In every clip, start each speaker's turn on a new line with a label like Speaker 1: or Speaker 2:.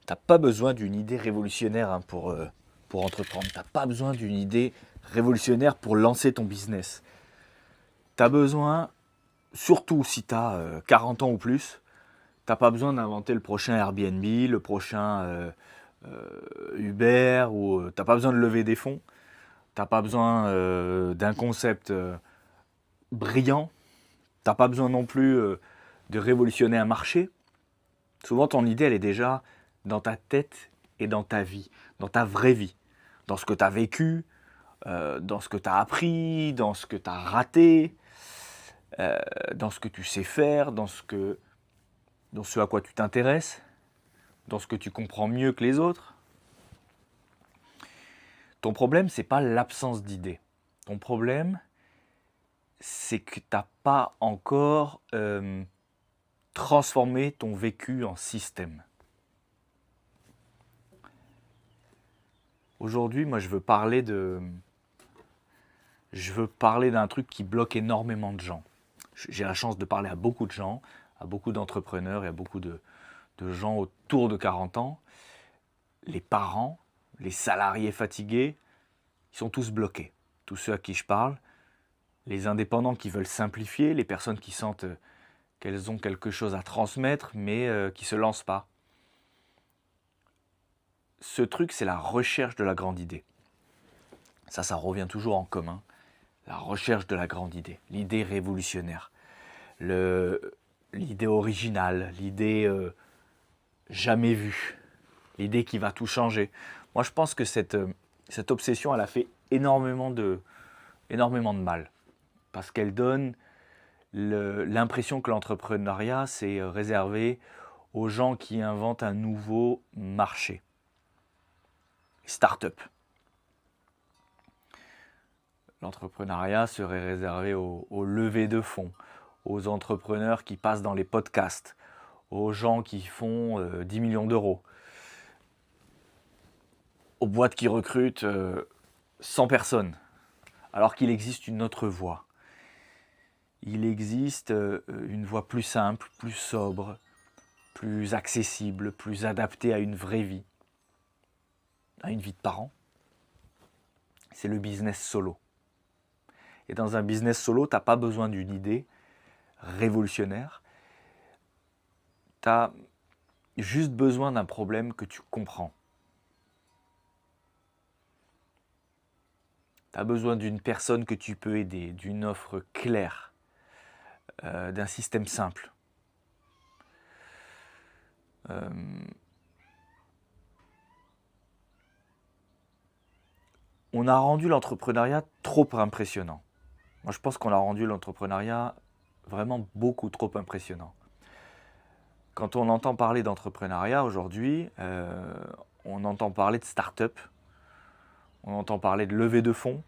Speaker 1: T'as pas besoin d'une idée révolutionnaire pour entreprendre. T'as pas besoin d'une idée révolutionnaire pour lancer ton business. T'as besoin, surtout si t'as 40 ans ou plus, t'as pas besoin d'inventer le prochain Airbnb, le prochain Uber, ou t'as pas besoin de lever des fonds. T'as pas besoin d'un concept brillant. T'as pas besoin non plus de révolutionner un marché. Souvent, ton idée, elle est déjà dans ta tête et dans ta vie, dans ta vraie vie, dans ce que tu as vécu, dans ce que tu as appris, dans ce que tu as raté, dans ce que tu sais faire, dans ce à quoi tu t'intéresses, dans ce que tu comprends mieux que les autres. Ton problème, c'est pas l'absence d'idées. Ton problème, c'est que tu n'as pas encore transformé ton vécu en système. Aujourd'hui, moi, je veux parler d'un truc qui bloque énormément de gens. J'ai la chance de parler à beaucoup de gens, à beaucoup d'entrepreneurs et à beaucoup de gens autour de 40 ans. Les parents, les salariés fatigués, ils sont tous bloqués. Tous ceux à qui je parle, les indépendants qui veulent simplifier, les personnes qui sentent qu'elles ont quelque chose à transmettre mais qui ne se lancent pas. Ce truc, c'est la recherche de la grande idée. Ça revient toujours en commun. La recherche de la grande idée, l'idée révolutionnaire, l'idée originale, l'idée jamais vue, l'idée qui va tout changer. Moi, je pense que cette obsession, elle a fait énormément de mal, parce qu'elle donne l'impression que l'entrepreneuriat, c'est réservé aux gens qui inventent un nouveau marché. Start-up. L'entrepreneuriat serait réservé aux levées de fonds, aux entrepreneurs qui passent dans les podcasts, aux gens qui font 10 millions d'euros, aux boîtes qui recrutent 100 personnes, alors qu'il existe une autre voie. Il existe une voie plus simple, plus sobre, plus accessible, plus adaptée à une vraie vie, à une vie de parent. C'est le business solo. Et dans un business solo, tu n'as pas besoin d'une idée révolutionnaire. Tu as juste besoin d'un problème que tu comprends. Tu as besoin d'une personne que tu peux aider, d'une offre claire, d'un système simple. On a rendu l'entrepreneuriat trop impressionnant. Moi, je pense qu'on a rendu l'entrepreneuriat vraiment beaucoup trop impressionnant. Quand on entend parler d'entrepreneuriat aujourd'hui, on entend parler de start-up, on entend parler de levée de fonds,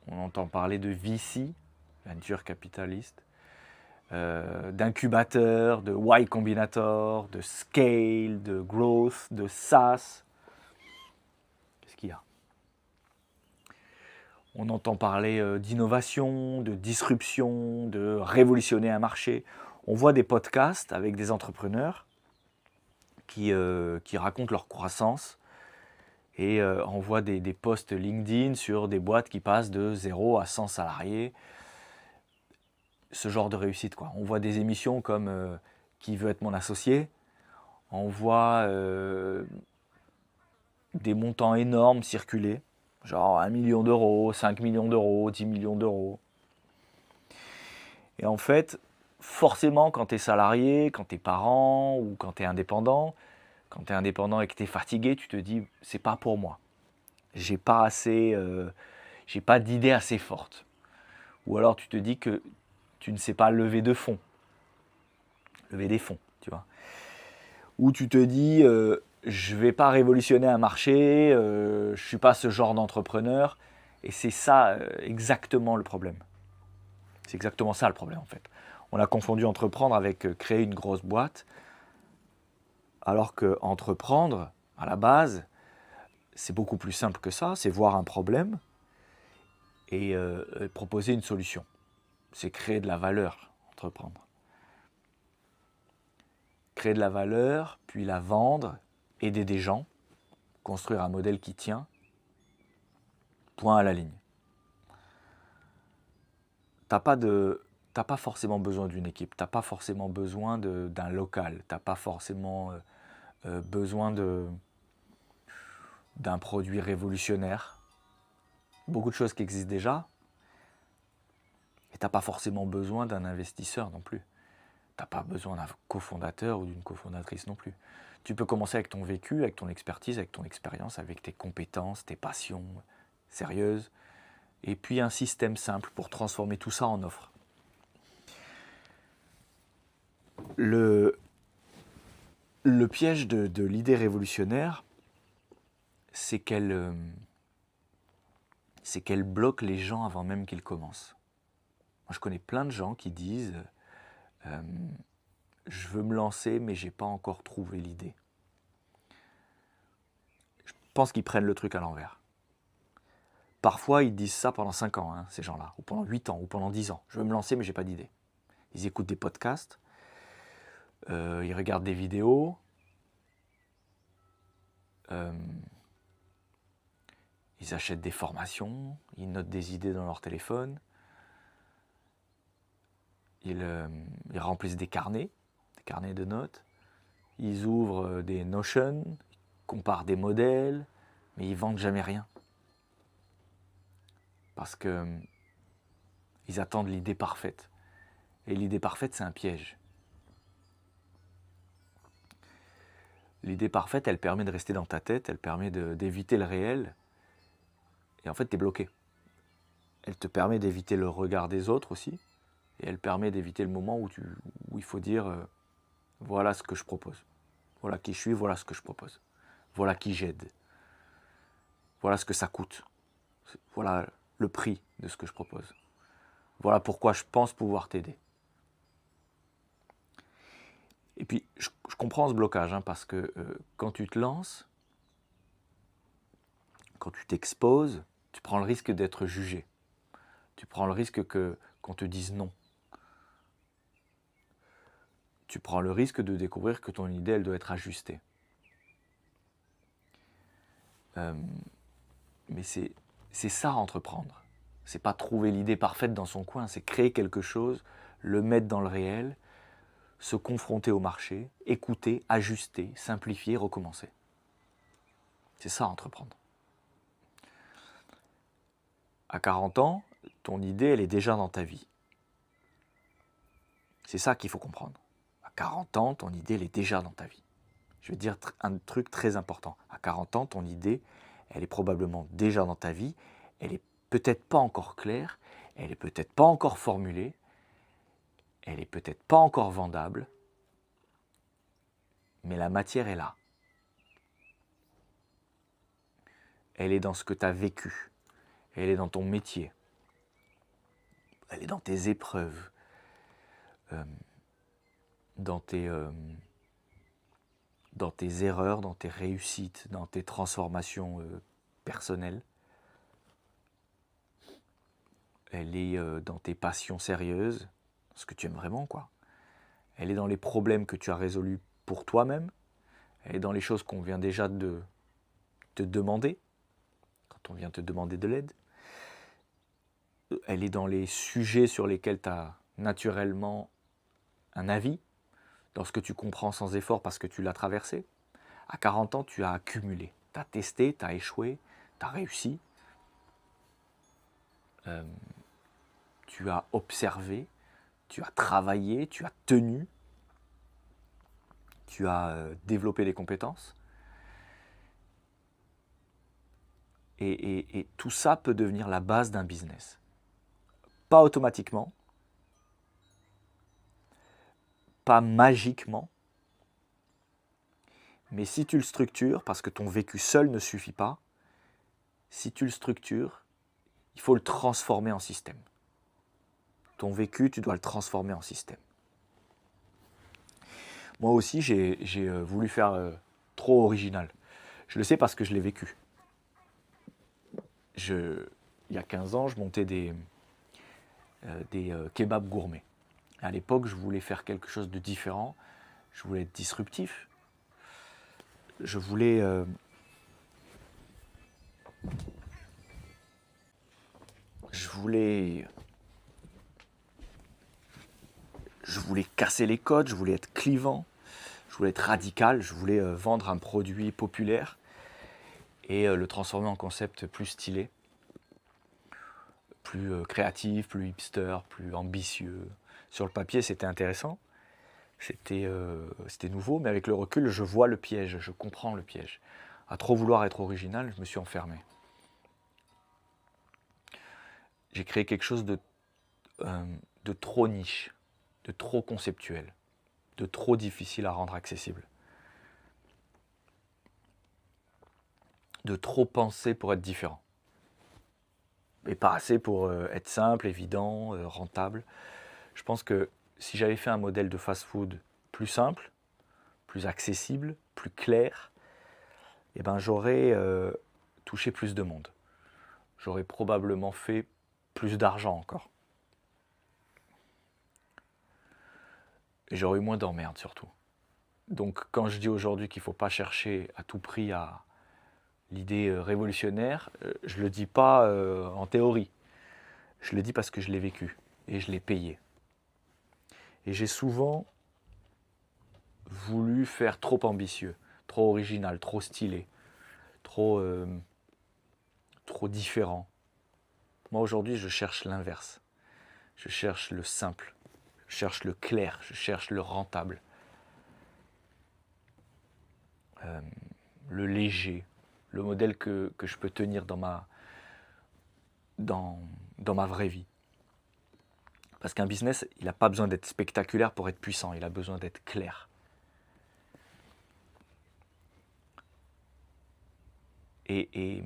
Speaker 1: on entend parler de VC, venture capitaliste, d'incubateur, de Y Combinator, de scale, de growth, de SaaS. Qu'est-ce qu'il y a ? On entend parler d'innovation, de disruption, de révolutionner un marché. On voit des podcasts avec des entrepreneurs qui racontent leur croissance et on voit des posts LinkedIn sur des boîtes qui passent de 0 à 100 salariés. Ce genre de réussite, quoi. On voit des émissions comme Qui veut être mon associé ? On voit des montants énormes circuler, genre 1 million d'euros, 5 millions d'euros, 10 millions d'euros. Et en fait, forcément, quand tu es salarié, quand tu es parent ou quand tu es indépendant et que tu es fatigué, tu te dis, c'est pas pour moi. J'ai pas d'idée assez forte. Ou alors tu te dis que tu ne sais pas lever des fonds, tu vois. Ou tu te dis, je vais pas révolutionner un marché, je suis pas ce genre d'entrepreneur. Et c'est ça exactement le problème. C'est exactement ça le problème en fait. On a confondu entreprendre avec créer une grosse boîte, alors que entreprendre, à la base, c'est beaucoup plus simple que ça. C'est voir un problème et proposer une solution. C'est créer de la valeur, entreprendre. Créer de la valeur, puis la vendre, aider des gens, construire un modèle qui tient, point à la ligne. T'as pas forcément besoin d'une équipe, t'as pas forcément besoin d'un local, t'as pas forcément besoin d'un produit révolutionnaire. Beaucoup de choses qui existent déjà, et t'as pas forcément besoin d'un investisseur non plus. T'as pas besoin d'un cofondateur ou d'une cofondatrice non plus. Tu peux commencer avec ton vécu, avec ton expertise, avec ton expérience, avec tes compétences, tes passions sérieuses, et puis un système simple pour transformer tout ça en offre. Le piège de l'idée révolutionnaire, c'est qu'elle bloque les gens avant même qu'ils commencent. Moi, je connais plein de gens qui disent je veux me lancer, mais j'ai pas encore trouvé l'idée. Je pense qu'ils prennent le truc à l'envers. Parfois, ils disent ça pendant 5 ans, ces gens-là, ou pendant 8 ans, ou pendant 10 ans. Je veux me lancer, mais j'ai pas d'idée. Ils écoutent des podcasts, ils regardent des vidéos, ils achètent des formations, ils notent des idées dans leur téléphone, ils remplissent des carnets de notes, ils ouvrent des Notion, ils comparent des modèles, mais ils vendent jamais rien. Parce que ils attendent l'idée parfaite. Et l'idée parfaite, c'est un piège. L'idée parfaite, elle permet de rester dans ta tête, elle permet d'éviter le réel. Et en fait, tu es bloqué. Elle te permet d'éviter le regard des autres aussi. Et elle permet d'éviter le moment où il faut dire voilà ce que je propose. Voilà qui je suis, voilà ce que je propose. Voilà qui j'aide. Voilà ce que ça coûte. Voilà le prix de ce que je propose. Voilà pourquoi je pense pouvoir t'aider. Et puis, je comprends ce blocage, parce que quand tu te lances, quand tu t'exposes, tu prends le risque d'être jugé. Tu prends le risque qu'on te dise non. Tu prends le risque de découvrir que ton idée, elle doit être ajustée. Mais c'est ça, entreprendre. C'est pas trouver l'idée parfaite dans son coin, c'est créer quelque chose, le mettre dans le réel, se confronter au marché, écouter, ajuster, simplifier, recommencer. C'est ça, entreprendre. À 40 ans, ton idée, elle est déjà dans ta vie. C'est ça qu'il faut comprendre. À 40 ans, ton idée, elle est déjà dans ta vie. Je vais te dire un truc très important. À 40 ans, ton idée, elle est probablement déjà dans ta vie. Elle est peut-être pas encore claire. Elle est peut-être pas encore formulée. Elle est peut-être pas encore vendable. Mais la matière est là. Elle est dans ce que tu as vécu. Elle est dans ton métier. Elle est dans tes épreuves. Dans tes erreurs, dans tes réussites, dans tes transformations personnelles. Elle est dans tes passions sérieuses, ce que tu aimes vraiment, quoi. Elle est dans les problèmes que tu as résolus pour toi-même. Elle est dans les choses qu'on vient déjà de te demander, quand on vient te demander de l'aide. Elle est dans les sujets sur lesquels tu as naturellement un avis, lorsque tu comprends sans effort parce que tu l'as traversé. À 40 ans, tu as accumulé. Tu as testé, tu as échoué, tu as réussi. Tu as observé, tu as travaillé, tu as tenu, tu as développé des compétences. Et tout ça peut devenir la base d'un business. Pas automatiquement, pas magiquement, mais si tu le structures, parce que ton vécu seul ne suffit pas, si tu le structures, il faut le transformer en système. Ton vécu, tu dois le transformer en système. Moi aussi, j'ai voulu faire trop original. Je le sais parce que je l'ai vécu. Il y a 15 ans, je montais des kebabs gourmets. À l'époque, je voulais faire quelque chose de différent. Je voulais être disruptif. je voulais, je voulais, je voulais casser les codes, je voulais être clivant, je voulais être radical, je voulais vendre un produit populaire et le transformer en concept plus stylé, plus créatif, plus hipster, plus ambitieux. Sur le papier, c'était intéressant, c'était nouveau, mais avec le recul, je vois le piège, je comprends le piège. À trop vouloir être original, je me suis enfermé. J'ai créé quelque chose de trop niche, de trop conceptuel, de trop difficile à rendre accessible, de trop pensé pour être différent, et pas assez pour être simple, évident, rentable. Je pense que si j'avais fait un modèle de fast-food plus simple, plus accessible, plus clair, eh ben j'aurais touché plus de monde. J'aurais probablement fait plus d'argent encore. Et j'aurais eu moins d'emmerdes surtout. Donc quand je dis aujourd'hui qu'il ne faut pas chercher à tout prix à l'idée révolutionnaire, je ne le dis pas en théorie. Je le dis parce que je l'ai vécu et je l'ai payé. Et j'ai souvent voulu faire trop ambitieux, trop original, trop stylé, trop différent. Moi aujourd'hui je cherche l'inverse. Je cherche le simple, je cherche le clair, je cherche le rentable, le léger, le modèle que je peux tenir dans ma vraie vie. Parce qu'un business, il n'a pas besoin d'être spectaculaire pour être puissant, il a besoin d'être clair. Et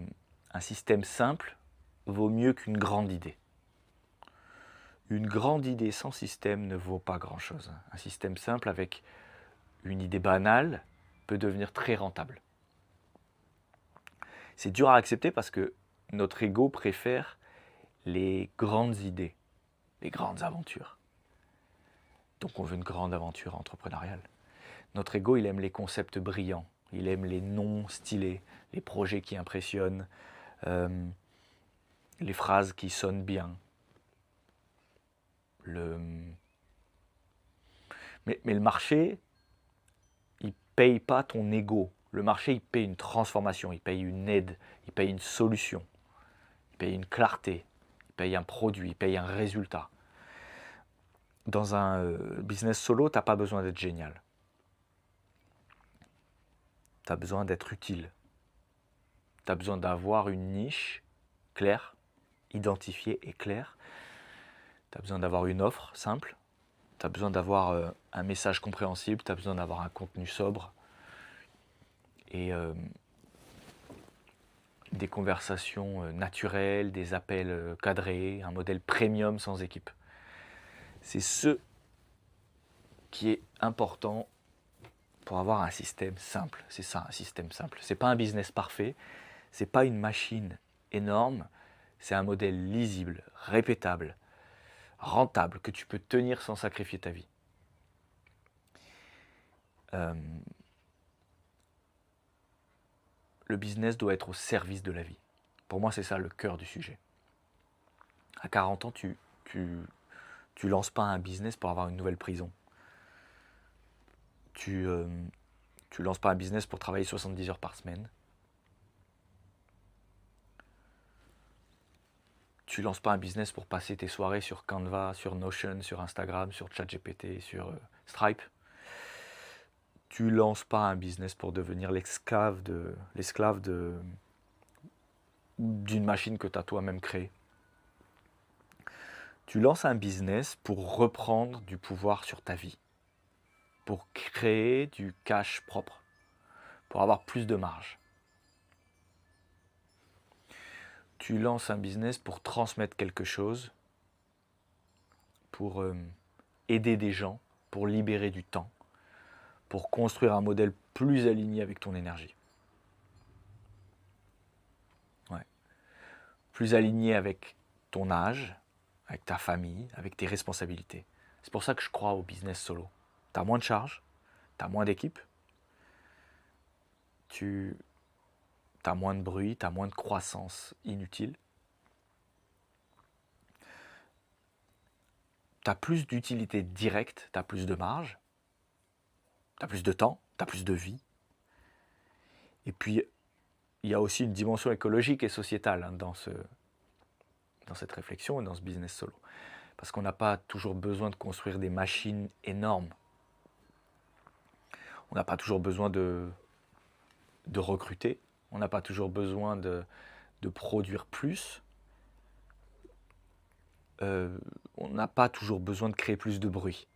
Speaker 1: un système simple vaut mieux qu'une grande idée. Une grande idée sans système ne vaut pas grand-chose. Un système simple avec une idée banale peut devenir très rentable. C'est dur à accepter parce que notre ego préfère les grandes idées, les grandes aventures. Donc on veut une grande aventure entrepreneuriale. Notre ego, il aime les concepts brillants, il aime les noms stylés, les projets qui impressionnent, les phrases qui sonnent bien. Mais le marché, il paye pas ton ego. Le marché, il paye une transformation, il paye une aide, il paye une solution, il paye une clarté, il paye un produit, il paye un résultat. Dans un business solo, tu n'as pas besoin d'être génial. Tu as besoin d'être utile. Tu as besoin d'avoir une niche claire, identifiée et claire. Tu as besoin d'avoir une offre simple. Tu as besoin d'avoir un message compréhensible. Tu as besoin d'avoir un contenu sobre. Et des conversations naturelles, des appels cadrés, un modèle premium sans équipe. C'est ce qui est important pour avoir un système simple. C'est ça, un système simple. Ce n'est pas un business parfait, ce n'est pas une machine énorme, c'est un modèle lisible, répétable, rentable, que tu peux tenir sans sacrifier ta vie. Le business doit être au service de la vie. Pour moi, c'est ça le cœur du sujet. À 40 ans, tu lances pas un business pour avoir une nouvelle prison. Tu lances pas un business pour travailler 70 heures par semaine. Tu lances pas un business pour passer tes soirées sur Canva, sur Notion, sur Instagram, sur ChatGPT, sur Stripe. Tu lances pas un business pour devenir l'esclave d'une machine que tu as toi-même créée. Tu lances un business pour reprendre du pouvoir sur ta vie, pour créer du cash propre, pour avoir plus de marge. Tu lances un business pour transmettre quelque chose, pour aider des gens, pour libérer du temps, pour construire un modèle plus aligné avec ton énergie. Ouais. Plus aligné avec ton âge, avec ta famille, avec tes responsabilités. C'est pour ça que je crois au business solo. Tu as moins de charges, tu as moins d'équipe, tu as moins de bruit, tu as moins de croissance inutile. Tu as plus d'utilité directe, tu as plus de marge, tu as plus de temps, tu as plus de vie. Et puis, il y a aussi une dimension écologique et sociétale hein, dans cette réflexion et dans ce business solo. Parce qu'on n'a pas toujours besoin de construire des machines énormes. On n'a pas toujours besoin de recruter. On n'a pas toujours besoin de produire plus. On n'a pas toujours besoin de créer plus de bruit.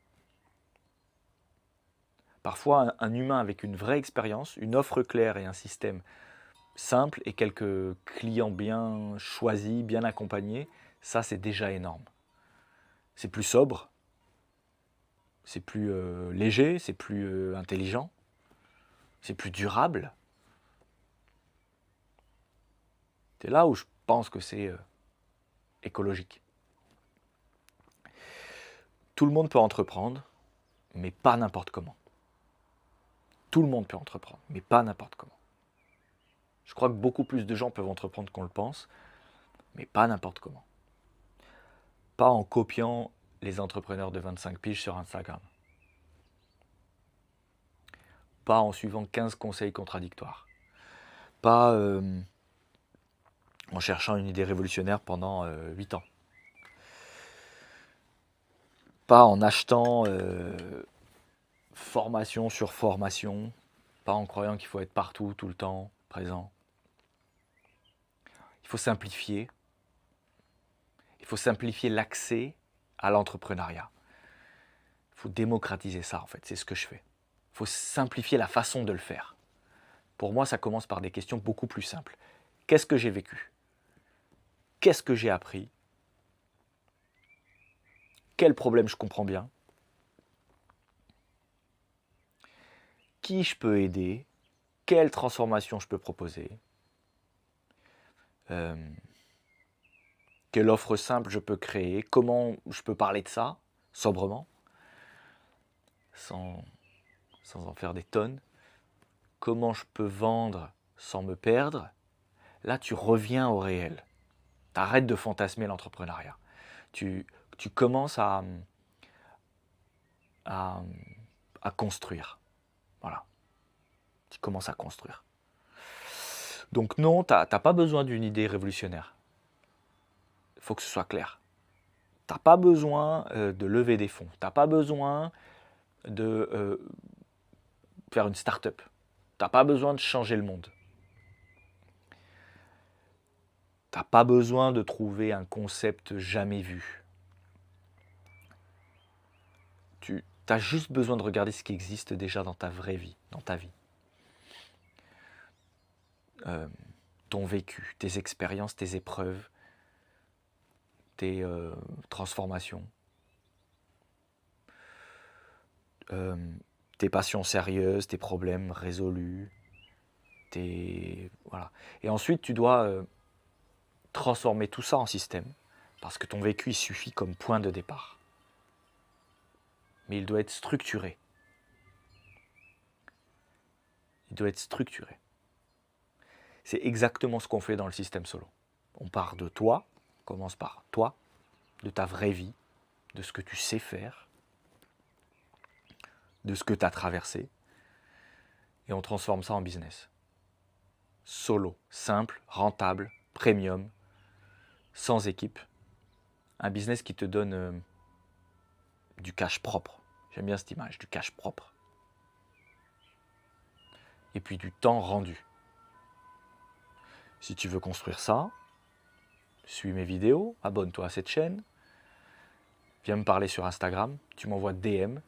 Speaker 1: Parfois, un humain avec une vraie expérience, une offre claire et un système simple et quelques clients bien choisis, bien accompagnés, ça c'est déjà énorme. C'est plus sobre, c'est plus léger, c'est plus intelligent, c'est plus durable. C'est là où je pense que c'est écologique. Tout le monde peut entreprendre, mais pas n'importe comment. Tout le monde peut entreprendre, mais pas n'importe comment. Je crois que beaucoup plus de gens peuvent entreprendre qu'on le pense, mais pas n'importe comment. Pas en copiant les entrepreneurs de 25 piges sur Instagram. Pas en suivant 15 conseils contradictoires. Pas en cherchant une idée révolutionnaire pendant 8 ans. Pas en achetant formation sur formation. Pas en croyant qu'il faut être partout, tout le temps, présent. Il faut simplifier. Il faut simplifier l'accès à l'entrepreneuriat. Il faut démocratiser ça, en fait. C'est ce que je fais. Il faut simplifier la façon de le faire. Pour moi, ça commence par des questions beaucoup plus simples. Qu'est-ce que j'ai vécu? Qu'est-ce que j'ai appris? Quel problème je comprends bien? Qui je peux aider? Quelle transformation je peux proposer? Quelle offre simple je peux créer? Comment je peux parler de ça, sobrement, sans en faire des tonnes? Comment je peux vendre sans me perdre? Là, tu reviens au réel. Tu arrêtes de fantasmer l'entrepreneuriat. Tu commences à construire. Voilà. Tu commences à construire. Donc non, tu n'as pas besoin d'une idée révolutionnaire. Il faut que ce soit clair. Tu n'as pas besoin de lever des fonds. Tu n'as pas besoin de faire une start-up. Tu n'as pas besoin de changer le monde. Tu n'as pas besoin de trouver un concept jamais vu. Tu as juste besoin de regarder ce qui existe déjà dans ta vraie vie, dans ta vie. Ton vécu, tes expériences, tes épreuves, tes transformations, tes passions sérieuses, tes problèmes résolus, voilà. Et ensuite, tu dois transformer tout ça en système, parce que ton vécu, il suffit comme point de départ. Mais il doit être structuré. Il doit être structuré. C'est exactement ce qu'on fait dans le système solo. On part de toi, on commence par toi, de ta vraie vie, de ce que tu sais faire, de ce que tu as traversé, et on transforme ça en business. Solo, simple, rentable, premium, sans équipe. Un business qui te donne du cash propre. J'aime bien cette image, du cash propre. Et puis du temps rendu. Si tu veux construire ça, suis mes vidéos, abonne-toi à cette chaîne, viens me parler sur Instagram, tu m'envoies DM,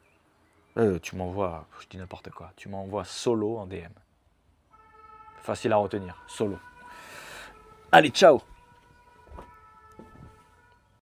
Speaker 1: tu m'envoies, je dis n'importe quoi, tu m'envoies solo en DM. Facile à retenir, solo. Allez, ciao!